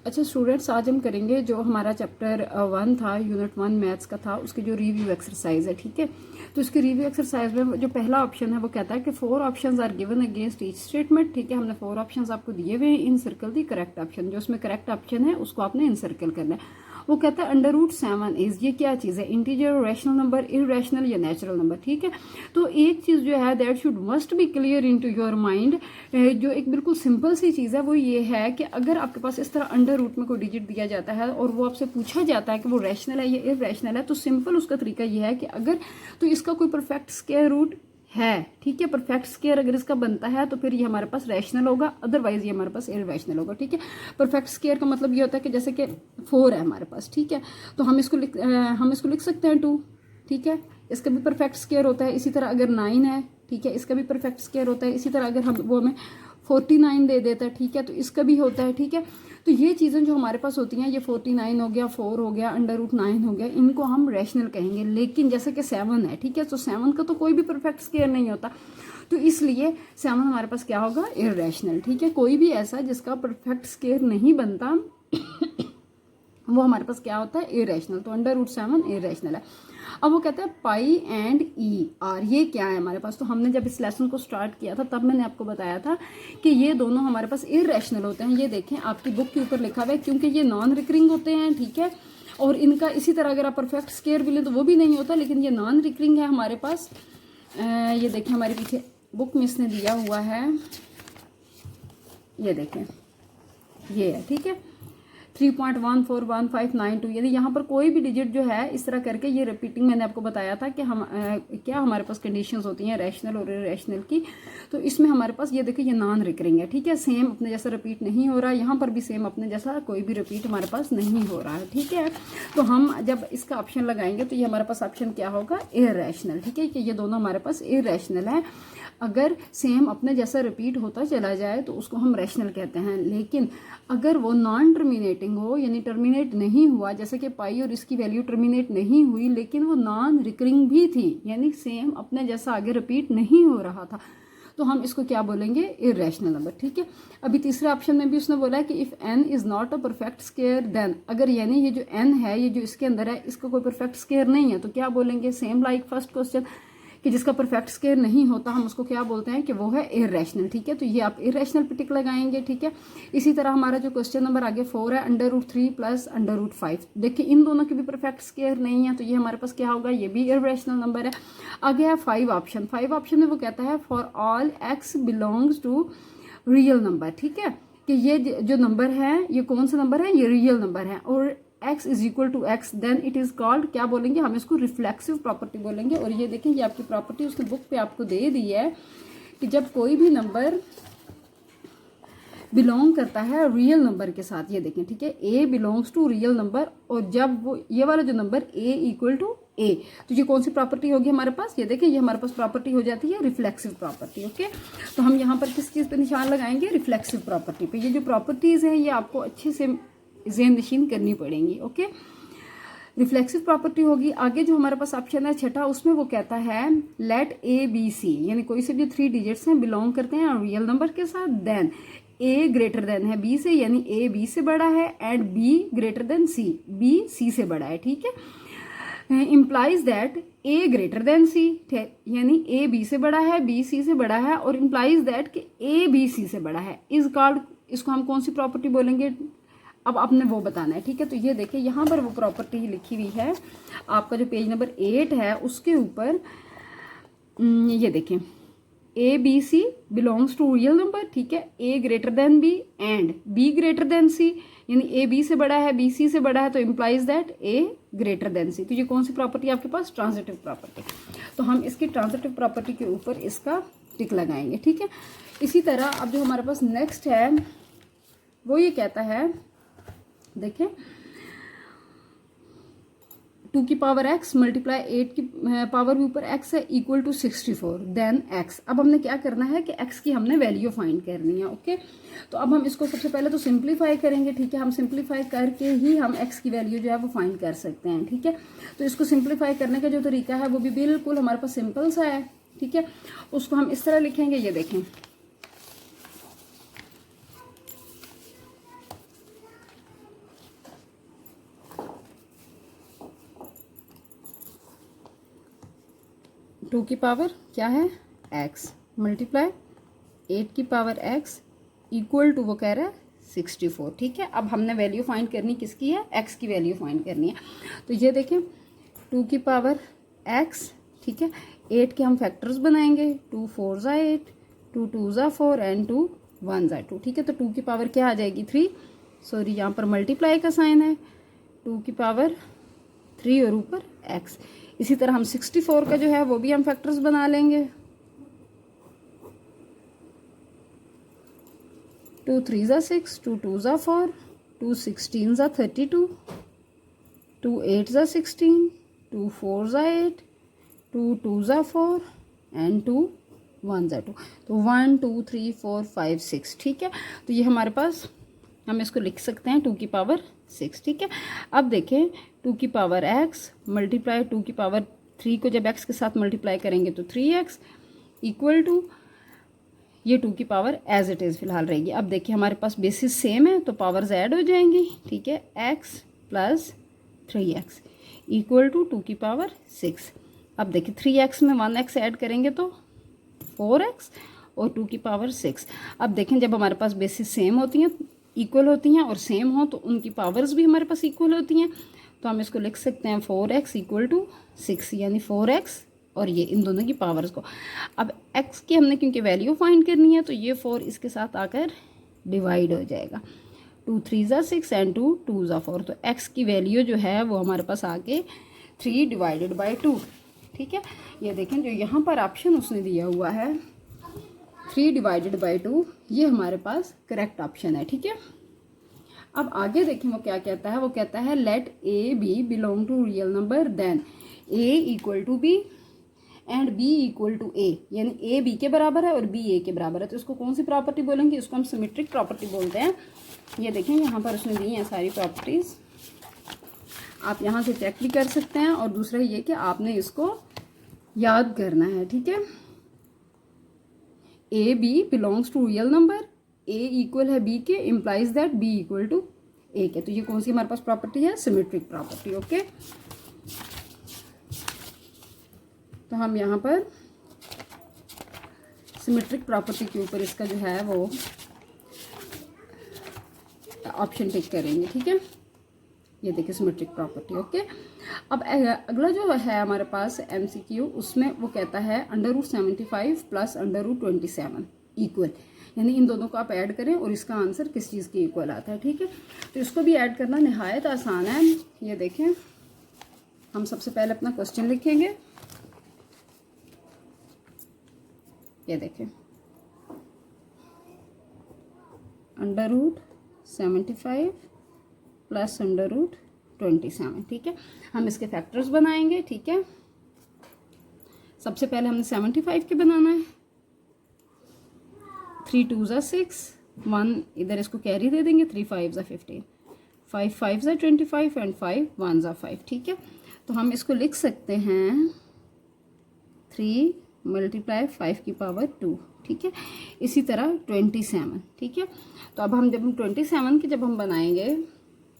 अच्छा स्टूडेंट्स, आज हम करेंगे जो हमारा चैप्टर 1 था, यूनिट 1 मैथ्स का था, उसकी जो रिव्यू एक्सरसाइज है। ठीक है, तो इसकी रिव्यू एक्सरसाइज में जो पहला ऑप्शन है वो कहता है कि 4 options are given against each statement. ठीक है, हमने 4 ऑप्शंस आपको दिए हुए हैं, encircle the correct option. जो उसमें करेक्ट ऑप्शन है उसको आपने इन सर्कल करना है। वो कहता है √7 इज, ये क्या चीज़ है, इंटीजर, रैशनल नंबर, इरेशनल या नेचुरल नंबर। ठीक है, तो एक चीज़ जो है that should must be clear into your mind, जो एक बिल्कुल सिंपल सी चीज़ है वो ये है कि अगर आपके पास इस तरह √में कोई डिजिट दिया जाता है और वो आपसे पूछा जाता है कि वो रैशनल है या इरेशनल है, तो सिंपल उसका तरीका ये है कि अगर तो इसका कोई परफेक्ट स्क्वायर रूट है, ठीक है, परफेक्ट स्क्वायर अगर इसका बनता है तो फिर ये हमारे पास रैशनल होगा, अदरवाइज ये हमारे पास इरेशनल होगा। ठीक है, परफेक्ट स्क्वायर का मतलब ये होता है कि जैसे कि 4 है हमारे पास, ठीक है, तो हम इसको लिख सकते हैं 2। ठीक है, इसका भी परफेक्ट स्क्वायर होता है। इसी तरह अगर 9 है, ठीक है, इसका भी परफेक्ट स्क्वायर होता है। इसी तरह अगर वो हमें 49 दे देता है, ठीक है, तो इसका भी होता है। ठीक है, तो ये चीज़ें जो हमारे पास होती हैं, ये 49 हो गया, 4 हो गया, √9 हो गया, इनको हम रैशनल कहेंगे। लेकिन जैसे कि 7 है, ठीक है, तो 7 का तो कोई भी परफेक्ट स्क्वायर नहीं होता, तो इसलिए 7 हमारे पास क्या होगा, इरेशनल। ठीक है, कोई भी ऐसा जिसका परफेक्ट स्क्वायर नहीं बनता वो हमारे पास क्या होता है, इरेशनल। तो √7 इरेशनल है। अब वो कहता है पाई एंड ई आर, ये क्या है हमारे पास। तो हमने जब इस लेसन को स्टार्ट किया था तब मैंने आपको बताया था कि ये दोनों हमारे पास इरेशनल होते हैं। ये देखें आपकी बुक के ऊपर लिखा हुआ है, क्योंकि ये नॉन रिकरिंग होते हैं। ठीक है, और इनका इसी तरह अगर आप परफेक्ट स्क्वायर भी लें तो वो भी नहीं होता, लेकिन ये नॉन रिकरिंग है हमारे पास। ये देखें हमारे पीछे बुक में इसने दिया हुआ है, ये देखें, ये है, ठीक है, 3.141592, यानी यहाँ पर कोई भी डिजिट जो है इस तरह करके ये रिपीटिंग, मैंने आपको बताया था कि हम क्या हमारे पास कंडीशंस होती हैं रैशनल और इरेशनल की। तो इसमें हमारे पास ये देखिए ये नॉन रिकरिंग है। ठीक है, सेम अपने जैसा रिपीट नहीं हो रहा, यहाँ पर भी सेम अपने जैसा कोई भी रिपीट हमारे पास नहीं हो रहा है। ठीक है, तो हम जब इसका ऑप्शन लगाएंगे तो ये हमारे पास ऑप्शन क्या होगा, इरेशनल। ठीक है, कि ये दोनों हमारे पास इरेशनल है। अगर सेम अपने जैसा रिपीट होता चला जाए तो उसको हम रैशनल कहते हैं। लेकिन अगर वो नॉन टर्मिनेटिंग हो, यानी टर्मिनेट नहीं हुआ, जैसे कि पाई और इसकी वैल्यू टर्मिनेट नहीं हुई, लेकिन वो नॉन रिकरिंग भी थी, यानी सेम अपने जैसा आगे रिपीट नहीं हो रहा था, तो हम इसको क्या बोलेंगे, इरेशनल नंबर। ठीक है, अभी तीसरे ऑप्शन में भी उसने बोला है कि if n is not a perfect square then, अगर यानी ये जो n है, ये जो इसके अंदर है, इसका कोई परफेक्ट स्क्वायर नहीं है, तो क्या बोलेंगे, सेम लाइक फर्स्ट क्वेश्चन, कि जिसका परफेक्ट स्क्वायर नहीं होता हम उसको क्या बोलते हैं कि वो है इरेशनल। ठीक है, तो ये आप इरेशनल पे टिक लगाएंगे। ठीक है, इसी तरह हमारा जो क्वेश्चन नंबर आगे 4 है, √3 प्लस √5, देखिए इन दोनों के भी परफेक्ट स्क्वायर नहीं है, तो ये हमारे पास क्या होगा, ये भी इरेशनल नंबर है। आगे है 5 ऑप्शन। 5 ऑप्शन में वो कहता है for all x belongs to real number. ठीक है, कि ये जो नंबर है ये कौन सा नंबर है, ये रियल नंबर है, और x is equal to x, then it is called, क्या बोलेंगे, हम इसको रिफ्लेक्सिव प्रॉपर्टी बोलेंगे। और ये देखें ये आपकी प्रॉपर्टी उसने बुक पे आपको दे दी है कि जब कोई भी नंबर बिलोंग करता है रियल नंबर के साथ, ये देखें, ठीक है, a belongs to real number, और जब वो ये वाला जो number a equal to a, तो ये कौन सी प्रॉपर्टी होगी हमारे पास, ये देखें, ये हमारे पास प्रॉपर्टी हो जाती है रिफ्लेक्सिव प्रॉपर्टी। ओके, तो हम यहाँ पर किस चीज़ पे निशान लगाएंगे, रिफ्लेक्सिव प्रॉपर्टी पे। ये जो प्रॉपर्टीज़ हैं ये आपको अच्छे से ज़हन नशीन करनी पड़ेंगी। ओके, रिफ्लेक्सिव प्रॉपर्टी होगी। आगे जो हमारे पास ऑप्शन है छठा, उसमें वो कहता है लेट ABC, यानी कोई से भी 3 डिजिट्स हैं बिलोंग करते हैं रियल नंबर के साथ, देन A ग्रेटर देन है B से, यानी A B से बड़ा है, and B greater than C, B C से बड़ा है। ठीक है, implies that A greater than C, यानी A B से बड़ा है, B C से बड़ा है, और इम्प्लाइज दैट कि A B C से बड़ा है, इज कॉल्ड, इसको हम कौन सी प्रॉपर्टी बोलेंगे, अब आपने वो बताना है। ठीक है, तो ये देखिए यहाँ पर वो प्रॉपर्टी लिखी हुई है, आपका जो पेज नंबर 8 है उसके ऊपर, ये देखें, ABC belongs to real number. ठीक है, A greater than B and B greater than C, यानी A B से बड़ा है, B C से बड़ा है, तो implies that A greater than C। तो ये कौन सी प्रॉपर्टी आपके पास, ट्रांजिटिव प्रॉपर्टी। तो हम इसकी ट्रांजिटिव प्रॉपर्टी के ऊपर इसका टिक लगाएंगे। ठीक है, इसी तरह अब जो हमारे पास नेक्स्ट है वो ये कहता है, देखें, 2 की पावर x मल्टीप्लाई 8 की पावर भी ऊपर x है इक्वल टू 64, देन x। अब हमने क्या करना है कि x की हमने वैल्यू फाइंड करनी है। ओके, तो अब हम इसको सबसे पहले तो सिंप्लीफाई करेंगे। ठीक है, हम सिंप्लीफाई करके ही हम x की वैल्यू जो है वो फाइंड कर सकते हैं। ठीक है, तो इसको सिंप्लीफाई करने का जो तरीका है वो भी बिल्कुल हमारे पास सिंपल सा है। ठीक है, उसको हम इस तरह लिखेंगे, ये देखें, 2 की पावर क्या है x मल्टीप्लाई 8 की पावर x इक्वल टू वो कह रहा है 64। ठीक है, अब हमने वैल्यू फाइंड करनी किसकी है, x की वैल्यू फाइंड करनी है। तो ये देखें 2 की पावर x, ठीक है, 8 के हम फैक्टर्स बनाएंगे, 2 4 ज़ा 8, 2 2 ज़ा 4 एंड 2 1 ज़ा 2। ठीक है, तो 2 की पावर क्या आ जाएगी 3, सॉरी यहाँ पर मल्टीप्लाई का साइन है, 2 की पावर 3 और ऊपर x। इसी तरह हम 64 का जो है वो भी हम फैक्टर्स बना लेंगे, 2 3 ज़ा 6, 2 2 ज़ा 4, 2 16 ज़ा 32, 2 8 ज़ा 16, 2 4 ज़ा 8, 2 2 ज़ा 4 एंड 2 1 ज़ा 2। तो 1 2 3 4 5 6। ठीक है, तो ये हमारे पास हम इसको लिख सकते हैं 2 की पावर 6। ठीक है, अब देखें 2 की पावर x मल्टीप्लाई 2 की पावर 3 को जब x के साथ मल्टीप्लाई करेंगे तो 3x इक्वल टू ये 2 की पावर एज इट इज़ फिलहाल रहेगी। अब देखिए हमारे पास बेसिस सेम है तो पावर्स ऐड हो जाएंगी। ठीक है, x plus 3x equal to 2 की पावर 6। अब देखिए 3x में 1x ऐड करेंगे तो 4x और 2 की पावर 6। अब देखें जब हमारे पास बेसिस सेम होती हैं, इक्वल होती हैं और सेम हो तो उनकी पावर्स भी हमारे पास इक्वल होती हैं, तो हम इसको लिख सकते हैं 4x इक्वल टू 6, यानी 4x और ये इन दोनों की पावर्स को। अब x की हमने क्योंकि वैल्यू फाइंड करनी है तो ये 4 इसके साथ आकर डिवाइड हो जाएगा, 2 3 ज़ा 6 एंड 2 2 ज़ा 4। तो x की वैल्यू जो है वो हमारे पास आके 3 डिवाइडेड बाई 2। ठीक है, ये देखें जो यहाँ पर ऑप्शन उसने दिया हुआ है 3 डिवाइडेड बाई 2, ये हमारे पास करेक्ट ऑप्शन है। ठीक है, अब आगे देखें वो क्या कहता है, वो कहता है let A B belong to real number then A equal to B and B equal to A, यानी ए बी के बराबर है और बी ए के बराबर है। तो इसको कौन सी प्रॉपर्टी बोलेंगे, इसको हम सिमेट्रिक प्रॉपर्टी बोलते हैं। ये देखें यहाँ पर उसने दी हैं सारी प्रॉपर्टीज़, आप यहाँ से चेक भी कर सकते हैं। और दूसरा ये कि आपने इसको याद करना है। ठीक है, A B belongs to real number, A equal है बी के, implies that B equal to A के। तो ये कौन सी हमारे पास प्रॉपर्टी है, सिमेट्रिक प्रॉपर्टी। ओके, तो हम यहाँ पर सिमेट्रिक प्रॉपर्टी के ऊपर इसका जो है वो ऑप्शन टिक करेंगे। ठीक है, ये देखिए सिमेट्रिक प्रॉपर्टी। ओके, अब अगला जो है हमारे पास MCQ, उसमें वो कहता है √75 प्लस √27 इक्वल, यानी इन दोनों को आप ऐड करें और इसका आंसर किस चीज़ के इक्वल आता है। ठीक है, तो इसको भी ऐड करना निहायत आसान है। ये देखें हम सबसे पहले अपना क्वेश्चन लिखेंगे, ये देखें √75 प्लस √27। ठीक है, हम इसके फैक्टर्स बनाएंगे। ठीक है, सबसे पहले हमने 75 के बनाना है, 3 2 ज़ा 6, 1 इधर इसको कैरी दे देंगे, 3 5 ज़ा 15, 5 5 ज़ा 25 एंड 5 1 ज़ा 5। ठीक है, तो हम इसको लिख सकते हैं 3 मल्टीप्लाई 5 की पावर 2। ठीक है, इसी तरह 27। ठीक है, तो अब हम जब हम 27 की जब हम बनाएंगे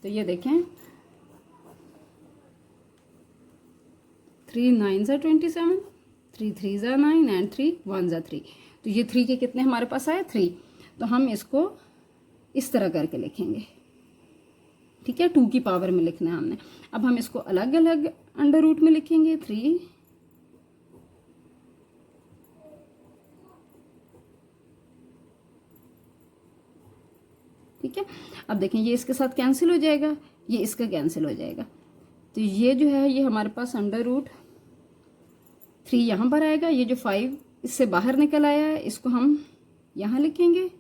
तो ये देखें 3 9 ज़ा 27, 3 3 ज़ा 9 एंड 3 1 ज़ा 3। तो ये 3 के कितने हमारे पास आए 3, तो हम इसको इस तरह करके लिखेंगे। ठीक है, 2 की पावर में लिखना है हमने। अब हम इसको अलग अलग अंडर रूट में लिखेंगे, 3 ठीक है, अब देखें ये इसके साथ कैंसिल हो जाएगा, ये इसका कैंसिल हो जाएगा, तो ये जो है ये हमारे पास √3 यहाँ पर आएगा। ये जो 5 इससे बाहर निकल आया है इसको हम यहाँ लिखेंगे,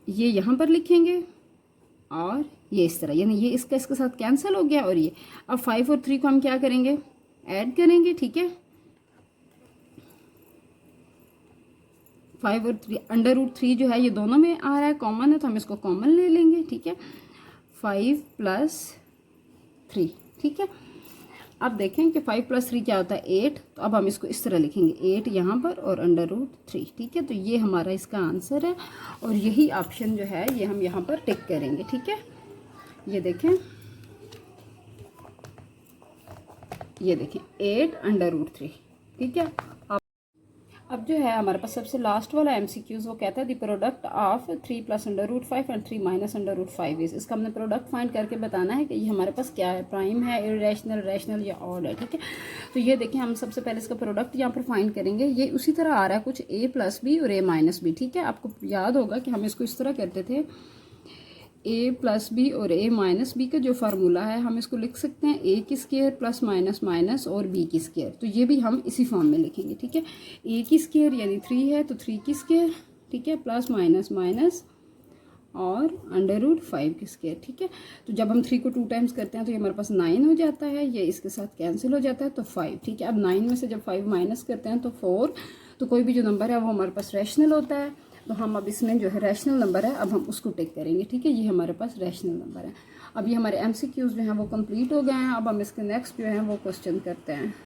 ये यहाँ पर लिखेंगे और ये इस तरह, यानी ये इसका इसके साथ कैंसिल हो गया। और ये अब 5 और 3 को हम क्या करेंगे, ऐड करेंगे। ठीक है, 5 और 3 √3 जो है ये दोनों में आ रहा है, कॉमन है तो हम इसको कॉमन ले लेंगे। ठीक है, 5 + 3। ठीक है, अब देखें कि 5 + 3 क्या होता है 8, तो अब हम इसको इस तरह लिखेंगे 8 यहाँ पर और √3। ठीक है, तो ये हमारा इसका आंसर है और यही ऑप्शन जो है ये हम यहाँ पर टिक करेंगे। ठीक है, ये देखें 8 √3। ठीक है। अब जो है हमारे पास सबसे लास्ट वाला MCQs वो कहता है the product of 3 + √5 and 3 - √5 is. इसका हमने प्रोडक्ट फाइंड करके बताना है कि ये हमारे पास क्या है, प्राइम है, इरेशनल, रैशनल या ऑड है। ठीक है, तो ये देखिए हम सबसे पहले इसका प्रोडक्ट यहाँ पर फाइंड करेंगे। ये उसी तरह आ रहा है कुछ A + B और A - B। ठीक है, आपको याद होगा कि हम इसको इस तरह करते थे, A + B और A - B का जो फार्मूला है हम इसको लिख सकते हैं A की स्क्वायर प्लस माइनस माइनस और B की स्क्वायर। तो ये भी हम इसी फॉर्म में लिखेंगे। ठीक है, A की स्क्वायर यानी 3 है तो 3 की स्क्वायर, ठीक है, प्लस माइनस माइनस और √5 की स्क्वायर। ठीक है, तो जब हम 3 को 2 टाइम्स करते हैं तो ये हमारे पास 9 हो जाता है, ये इसके साथ कैंसिल हो जाता है तो 5। ठीक है, अब 9 में से जब 5 माइनस करते हैं तो 4। तो कोई भी जो नंबर है वो हमारे पास रैशनल होता है, तो हम अब इसमें जो है रैशनल नंबर है अब हम उसको टेक करेंगे। ठीक है, ये हमारे पास रैशनल नंबर है। अब ये हमारे MCQs जो हैं वो कंप्लीट हो गए हैं। अब हम इसके नेक्स्ट जो हैं वो क्वेश्चन करते हैं।